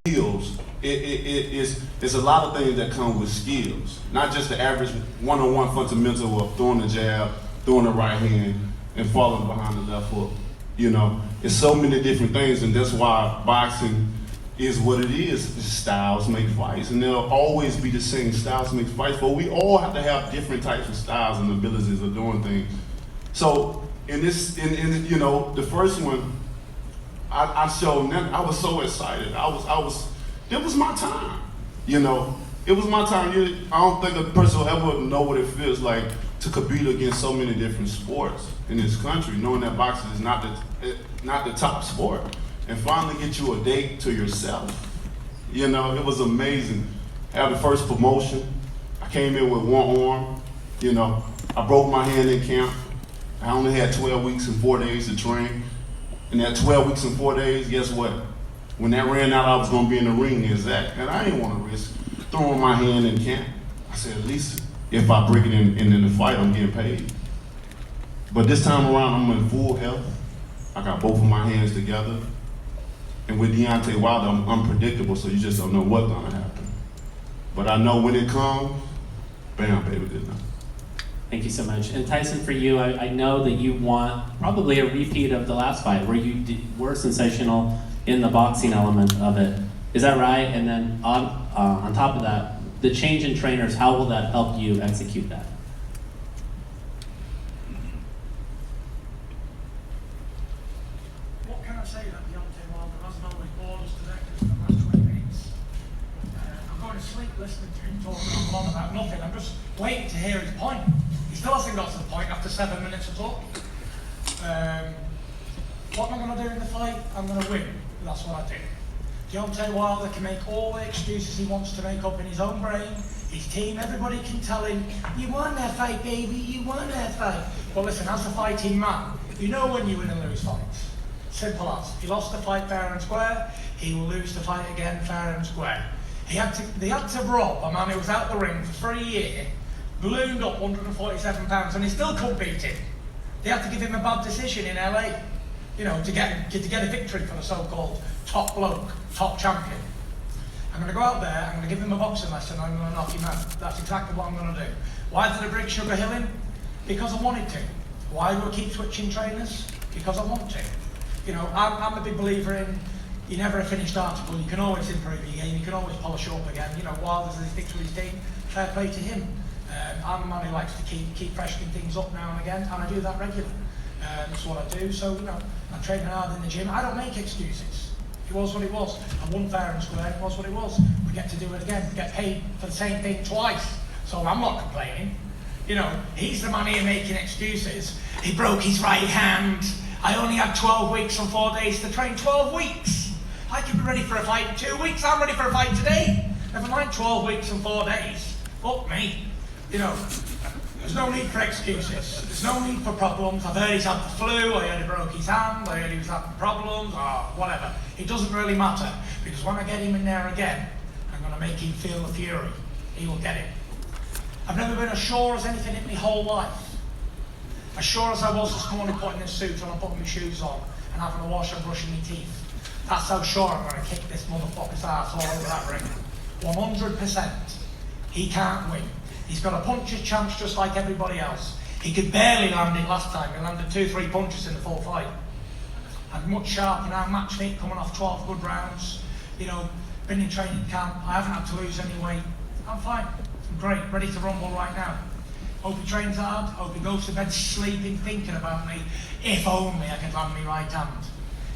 skills. It's a lot of things that come with skills, not just the average one-on-one fundamental of throwing the jab, throwing the right hand, and falling behind the left hook. You know, it's so many different things, and that's why boxing is what it is. Styles make fights, and there'll always be the same styles make fights, but we all have to have different types of styles and abilities of doing things. So in you know, the first one, I showed them. I was so excited. It was my time. You know, it was my time. I don't think a person will ever know what it feels like to compete against so many different sports in this country, knowing that boxing is not the top sport, and finally get you a date to yourself. You know, it was amazing. I had the first promotion. I came in with one arm. You know, I broke my hand in camp. I only had 12 weeks and 4 days to train. And that 12 weeks and 4 days, guess what? When that ran out, I was going to be in the ring exact. And I didn't want to risk throwing my hand in camp. I said, at least if I break it in the fight, I'm getting paid. But this time around, I'm in full health. I got both of my hands together. And with Deontay Wilder, I'm unpredictable, so you just don't know what's going to happen. But I know when it comes, bam, baby, good enough. Thank you so much. And Tyson, for you, I know that you want probably a repeat of the last fight where you were sensational in the boxing element of it. Is that right? And then on top of that, the change in trainers, how will that help you execute that? What can I say that Deontay Wilder hasn't always bored us to death in the last 20 minutes? I'm going to sleep listening to him talking on about nothing. I'm just waiting to hear his point. He still hasn't got to the point after 7 minutes of talk. What am I going to do in the fight? I'm going to win. That's what I do. Deontay Wilder can make all the excuses he wants to make up in his own brain. His team, everybody can tell him, you won that fight, baby, you won that fight. But listen, as a fighting man, you know when you win and lose fights. Simple as. He lost the fight fair and square, he will lose the fight again fair and square. They had to rob a man who was out the ring for 3 years, ballooned up 147 pounds, and he still couldn't beat him. They had to give him a bad decision in LA, you know, to get a victory for the so-called top bloke, top champion. I'm going to go out there, I'm going to give him a boxing lesson, I'm going to knock him out. That's exactly what I'm going to do. Why did I bring Sugar Hill in? Because I wanted to. Why do I keep switching trainers? Because I want to. You know, I'm a big believer in you never a finished article. You can always improve your game, you can always polish up again. You know, Wilder says he sticks with his team, fair play to him. I'm a man who likes to keep freshening things up now and again, and I do that regularly. That's what I do. So, you know, I'm training hard in the gym. I don't make excuses. It was what it was. I won fair and square. It was what it was. We get to do it again. We get paid for the same thing twice. So I'm not complaining. You know, he's the man here making excuses. He broke his right hand. I only had 12 weeks and 4 days to train. 12 weeks! I could be ready for a fight in 2 weeks. I'm ready for a fight today. Never mind 12 weeks and 4 days. Fuck me. You know, there's no need for excuses. There's no need for problems. I've heard he's had the flu, I heard he broke his hand, I heard he was having problems, or whatever. It doesn't really matter, because when I get him in there again, I'm going to make him feel the fury. He will get it. I've never been as sure as anything in my whole life. As sure as I was this morning putting this suit on and putting my shoes on and having a wash and brushing my teeth. That's how sure I'm going to kick this motherfucker's ass all over that ring. 100%. He can't win. He's got a puncher's chance just like everybody else. He could barely land it last time. He landed 2-3 punches in the full fight. I'm much sharper now, match fit, coming off 12 good rounds. You know, been in training camp. I haven't had to lose any weight. I'm fine. I'm great, ready to rumble right now. Hope he trains hard. Hope he goes to bed sleeping, thinking about me. If only I could land my right hand.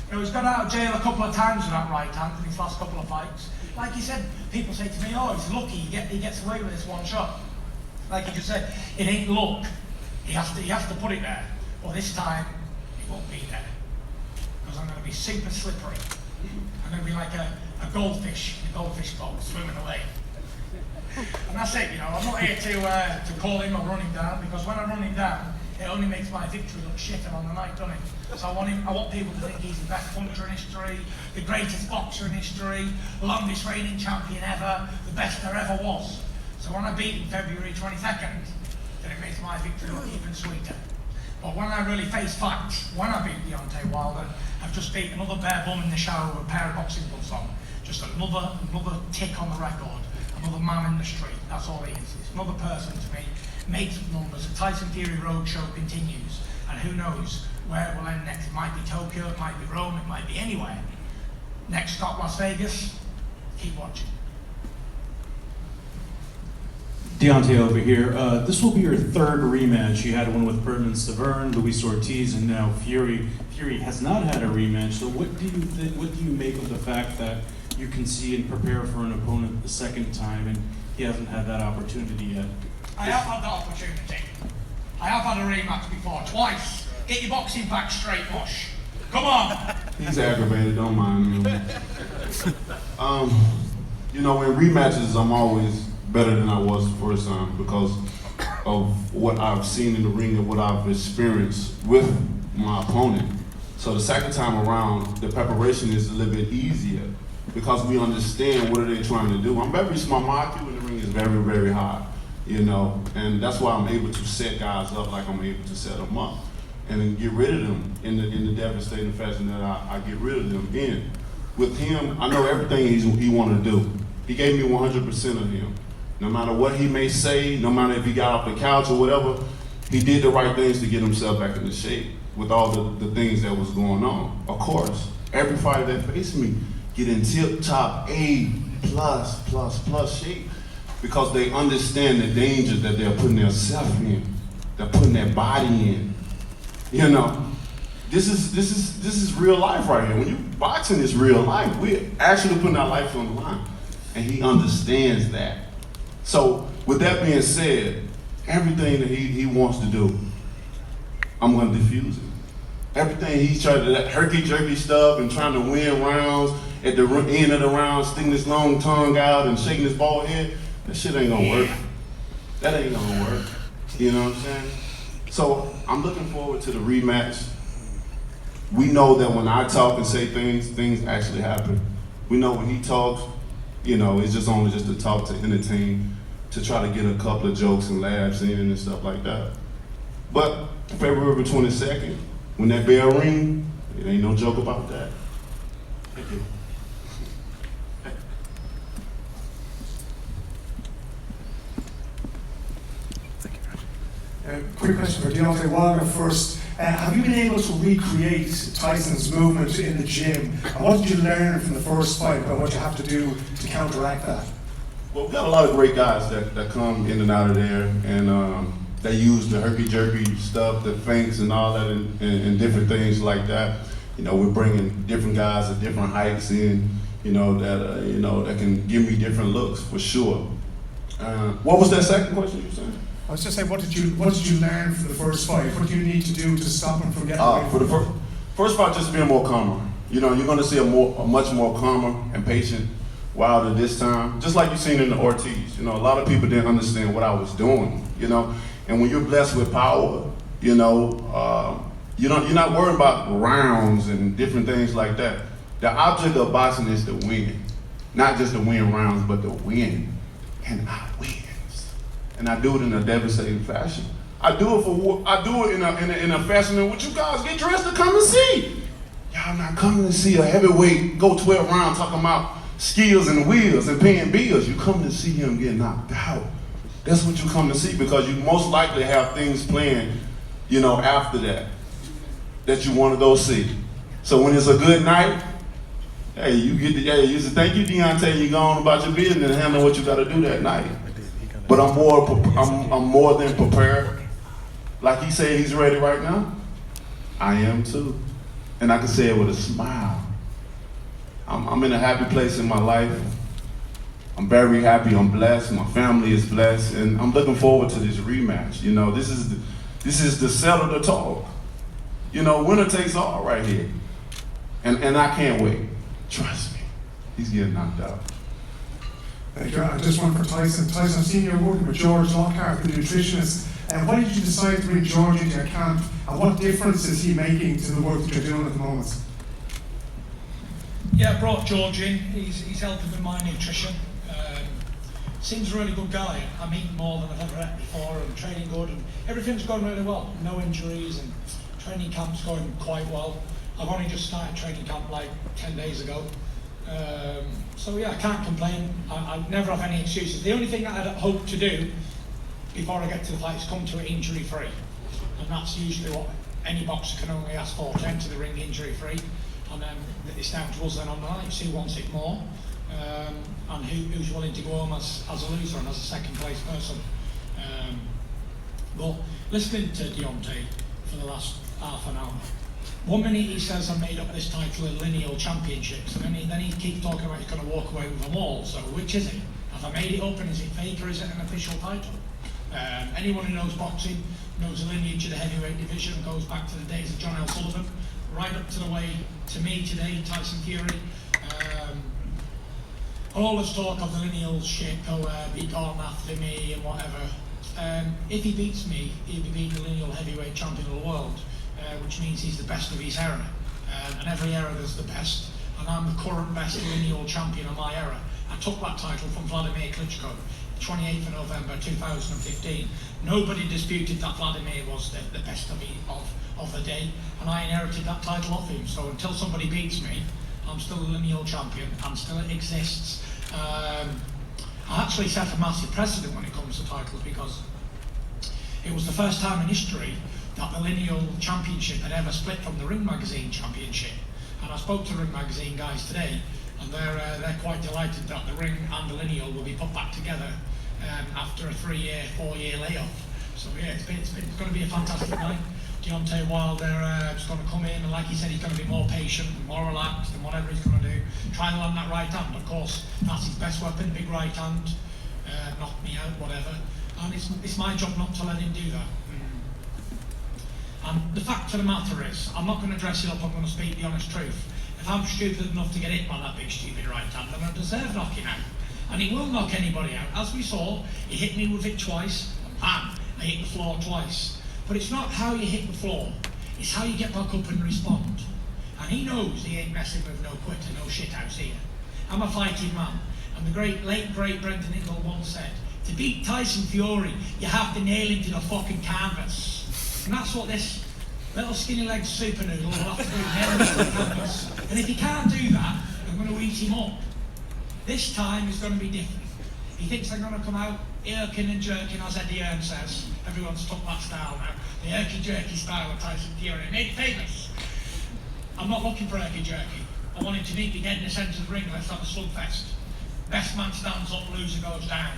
You know, he's got out of jail a couple of times with that right hand in his last couple of fights. Like he said, people say to me, oh, he's lucky he gets away with this one shot. Like he just said, it ain't luck. He has to put it there. Well, this time, it won't be there. Because I'm going to be super slippery. I'm going to be like a goldfish in a goldfish boat swimming away. And that's it, you know. I'm not here to call him or run him down, because when I run him down, it only makes my victory look shitter on the night, doesn't it? So I want people to think he's the best puncher in history, the greatest boxer in history, the longest reigning champion ever, the best there ever was. So when I beat him February 22nd, then it makes my victory look even sweeter. But when I really face facts, when I beat Deontay Wilder, I've just beat another bare bum in the shower with a pair of boxing gloves on. just another tick on the record, another man in the street. That's all he is. It's another person to me. Makes up numbers. The Tyson Fury Roadshow continues, and who knows where it will end next. It might be Tokyo, it might be Rome, it might be anywhere. Next stop, Las Vegas. Keep watching. Deontay over here. This will be your third rematch. You had one with Berman Stavern, Luis Ortiz, and now Fury. Fury has not had a rematch. So what do you think? What do you make of the fact that you can see and prepare for an opponent the second time, and he hasn't had that opportunity yet? I have had that opportunity. I have had a rematch before, twice. Get your boxing back straight, Bush. Come on. He's aggravated, don't mind him. You know, in rematches, I'm always better than I was the first time because of what I've seen in the ring and what I've experienced with my opponent. So the second time around, the preparation is a little bit easier because we understand what are they trying to do. I'm very smart. My IQ in the ring is very, very high, you know, and that's why I'm able to set guys up like I'm able to set them up and then get rid of them in the devastating fashion that I get rid of them in. With him, I know everything he want to do. He gave me 100% of him. No matter what he may say, no matter if he got off the couch or whatever, he did the right things to get himself back into shape with all the things that was going on. Of course, every fighter that faced me get in tip-top A++ shape because they understand the danger that they're putting themselves in. They're putting their body in. You know, this is real life right here. When you boxing is real life. We're actually putting our life on the line, and he understands that. So with that being said, everything that he wants to do, I'm going to diffuse it. Everything he's trying to, that herky-jerky stuff and trying to win rounds, at the end of the round, sticking his long tongue out and shaking his bald head, that shit ain't going to work. That ain't going to work. You know what I'm saying? So I'm looking forward to the rematch. We know that when I talk and say things actually happen. We know when he talks, you know, it's just only just to talk, to entertain, to try to get a couple of jokes and laughs in and stuff like that. But February 22nd, when that bell ring, it ain't no joke about that. Thank you. Quick question for Deontay Wilder first. Have you been able to recreate Tyson's movement in the gym? And what did you learn from the first fight about what you have to do to counteract that? Well, we got a lot of great guys that come in and out of there, and they use the herky-jerky stuff, the feints and all that, and different things like that. You know, we're bringing different guys at different heights in, you know, that can give me different looks for sure. What was that second question you said? I was just saying, what did you learn from the first fight? What do you need to do to stop him from getting away? For the first fight, just being more calmer. You know, you're going to see a much more calmer and patient Wilder this time, just like you've seen in the Ortiz. You know, a lot of people didn't understand what I was doing. You know, and when you're blessed with power, you know, you're not worried about rounds and different things like that. The object of boxing is to win, not just to win rounds, but to win, and I win. And I do it in a devastating fashion. I do it in a fashion in which you guys get dressed to come and see. Y'all not coming to see a heavyweight go 12 rounds talking about skills and wheels and paying bills. You come to see him get knocked out. That's what you come to see because you most likely have things planned, you know, after that you want to go see. So when it's a good night, hey, you say thank you, Deontay, and you go on about your business and handle what you got to do that night. But I'm more than prepared. Like he said he's ready right now, I am too. And I can say it with a smile. I'm in a happy place in my life. I'm very happy, I'm blessed, my family is blessed, and I'm looking forward to this rematch. You know, this is the settle the talk. You know, winner takes all right here. And I can't wait. Trust me, he's getting knocked out. Just one for Tyson. Tyson, I've seen you working with George Lockhart, the nutritionist. And why did you decide to bring George into your camp? And what difference is he making to the work that you're doing at the moment? Yeah, I brought George in. He's helping with my nutrition. Seems a really good guy. I'm eating more than I've ever ate before and training good and everything's going really well. No injuries and training camp's going quite well. I've only just started training camp like 10 days ago. So yeah, I can't complain. I never have any excuses. The only thing that I'd hope to do before I get to the fight is come to it injury free, and that's usually what any boxer can only ask for, to enter the ring injury free, and then it's down to us then on the night, who wants it more, and who's willing to go home as a loser and as a second place person. But listening to Deontay for the last half an hour, 1 minute he says I made up this title in lineal championships, and then he keeps talking about he's going to walk away with them all. So which is it? Have I made it up, and is it fake, or is it an official title? Anyone who knows boxing knows the lineage of the heavyweight division goes back to the days of John L. Sullivan, right up to the way to me today, Tyson Fury. All this talk of the lineal shit, be gone after me and whatever. If he beats me, he'll be beating the lineal heavyweight champion of the world, which means he's the best of his era. And every era there's the best, and I'm the current best lineal champion of my era. I took that title from Vladimir Klitschko, 28th of November 2015. Nobody disputed that Vladimir was the best of the day, and I inherited that title off him. So until somebody beats me, I'm still a lineal champion, and still it exists. I actually set a massive precedent when it comes to titles, because it was the first time in history that the lineal championship had ever split from the Ring Magazine championship. And I spoke to Ring Magazine guys today, and they're quite delighted that the Ring and the lineal will be put back together after a 3-year, 4-year layoff. So yeah, it's going to be a fantastic night. Deontay Wilder is going to come in, and like he said, he's going to be more patient and more relaxed, and whatever he's going to do, try and land that right hand. Of course, that's his best weapon, big right hand, knock me out, whatever. And it's my job not to let him do that. And the fact of the matter is, I'm not going to dress it up, I'm going to speak the honest truth. If I'm stupid enough to get hit by that big stupid right hand, then I deserve knocking out. And he will knock anybody out. As we saw, he hit me with it twice, and bam, I hit the floor twice. But it's not how you hit the floor, it's how you get back up and respond. And he knows he ain't messing with no quitter, no shithouse here. I'm a fighting man. And the late great Brendan Ingle once said, to beat Tyson Fury, you have to nail him to the fucking canvas. And that's what this little skinny legged super noodle will have to do, nail him to the canvas. And if he can't do that, I'm going to eat him up. This time is going to be different. He thinks I'm going to come out irking and jerking, as Eddie Hearn says. Everyone's took that style now. The irky-jerky style of Tyson Fury. Made it famous. I'm not looking for irky-jerky. I want him to meet me dead in the centre of the ring. Let's have a slugfest. Best man stands up, loser goes down.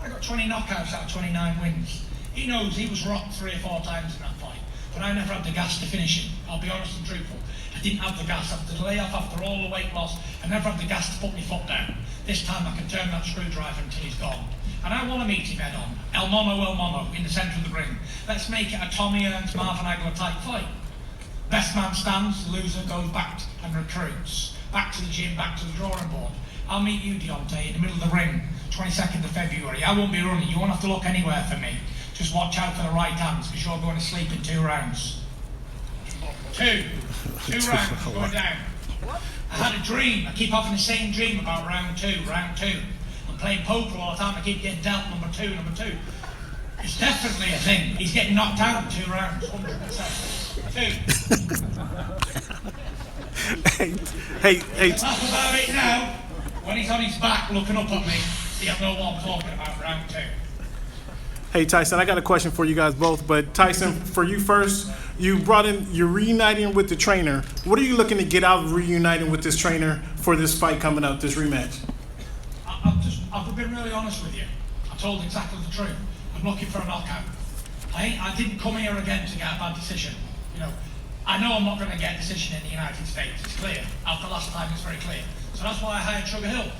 I got 20 knockouts out of 29 wins. He knows he was rocked 3 or 4 times in that fight, but I never had the gas to finish him. I'll be honest and truthful. I didn't have the gas after the layoff, after all the weight loss. I never had the gas to put my foot down. This time I can turn that screwdriver until he's gone. And I want to meet him head on. El mono, in the centre of the ring. Let's make it a Tommy Hearns, Marvin Hagler type fight. Best man stands, the loser goes back and recruits. Back to the gym, back to the drawing board. I'll meet you, Deontay, in the middle of the ring, 22nd of February. I won't be running. You won't have to look anywhere for me. Just watch out for the right hands, because you're going to sleep in 2 rounds. 2 rounds, going down. I had a dream. I keep having the same dream about round 2. I'm playing poker all the time. I keep getting dealt number 2. It's definitely a thing. He's getting knocked out in 2 rounds, 100%. 2. Hey. That's about it now. When he's on his back looking up at me, he'll know what I'm talking about, round 2. Hey Tyson, I got a question for you guys both, but Tyson, for you first, you're reuniting with the trainer. What are you looking to get out of reuniting with this trainer for this fight coming up, this rematch? I've been really honest with you. I told exactly the truth. I'm looking for a knockout. I didn't come here again to get a bad decision. You know, I know I'm not going to get a decision in the United States. It's clear. After last time, it's very clear. So that's why I hired Sugar Hill.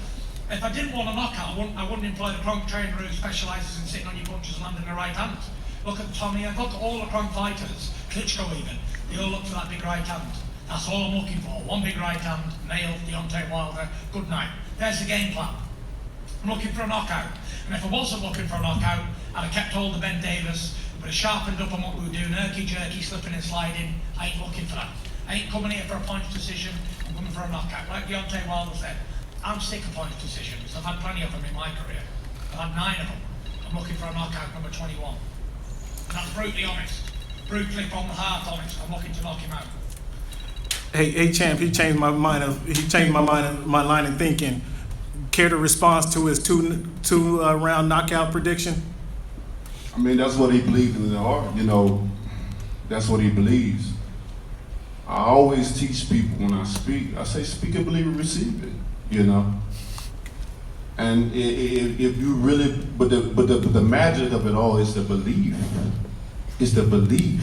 If I didn't want a knockout, I wouldn't employ the Kronk trainer who specialises in sitting on your punches and landing the right hand. Look at Tommy, look at all the Kronk fighters, Klitschko even. They all look for that big right hand. That's all I'm looking for. One big right hand, nailed Deontay Wilder, good night. There's the game plan. I'm looking for a knockout. And if I wasn't looking for a knockout, I'd have kept hold of Benavidez, but have sharpened up on what we were doing, irky-jerky, slipping and sliding. I ain't looking for that. I ain't coming here for a points decision. I'm coming for a knockout. Like Deontay Wilder said, I'm sick of points decisions. I've had plenty of them in my career. I've had 9 of them. I'm looking for a knockout, number 21. And that's brutally honest. Brutally from the heart honest. I'm looking to knock him out. Hey, champ, he changed my mind. My line of thinking. Care to respond to his two round knockout prediction? I mean, that's what he believes in his heart. You know, that's what he believes. I always teach people when I speak. I say, speak and believe and receive it. You know. And if you really, but the magic of it all is the belief. It's the belief.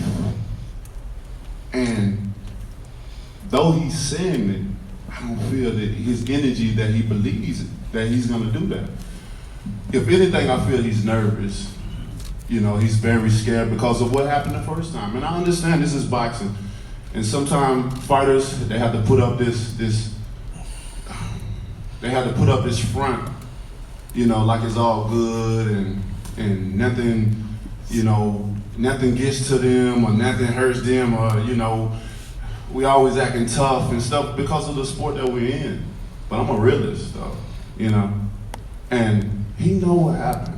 And though he's saying it, I don't feel that his energy that he believes that he's gonna do that. If anything, I feel he's nervous. You know, he's very scared because of what happened the first time. And I understand this is boxing. And sometimes fighters, they have to put up this front, you know, like it's all good and nothing, you know, nothing gets to them or nothing hurts them, or, you know, we always acting tough and stuff because of the sport that we're in. But I'm a realist though, you know. And he know what happened.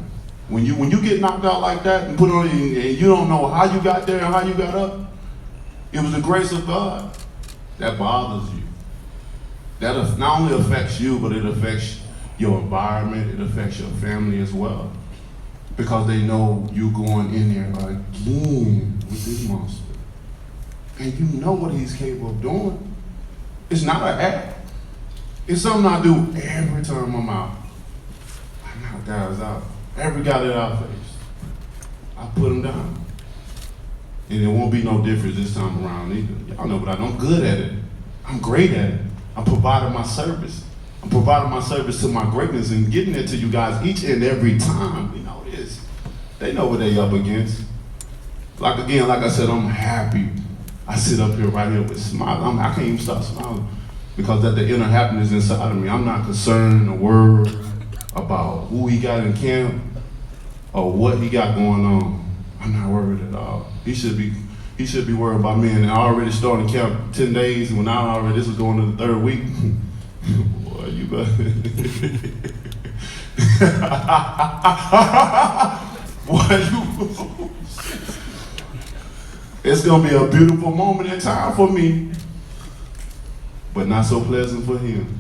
When you get knocked out like that and put on, and you don't know how you got there and how you got up, it was the grace of God that bothers you. That not only affects you, but it affects your environment, it affects your family as well. Because they know you going in there again with this monster. And you know what he's capable of doing. It's not an act. It's something I do every time I'm out. I knock guys out. Every guy that I face, I put him down. And it won't be no difference this time around either. Y'all know what I'm good at it. I'm great at it. I'm providing my service. I'm providing my service to my greatness and getting it to you guys each and every time. You know this. They know what they up against. Like I said, I'm happy. I sit up here right here with smiles. I can't even stop smiling because that the inner happiness inside of me. I'm not concerned or worried about who he got in camp or what he got going on. I'm not worried at all. He should be worried about me. And I already started camp 10 days, and when this was going to the 3rd week. Boy, you better. Boy, it's gonna be a beautiful moment in time for me, but not so pleasant for him.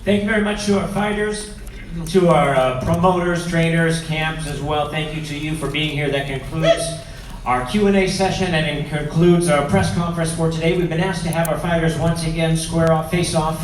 Thank you very much to our fighters, to our promoters, trainers, camps as well. Thank you to you for being here. That concludes our Q&A session and it concludes our press conference for today. We've been asked to have our fighters once again square off, face off.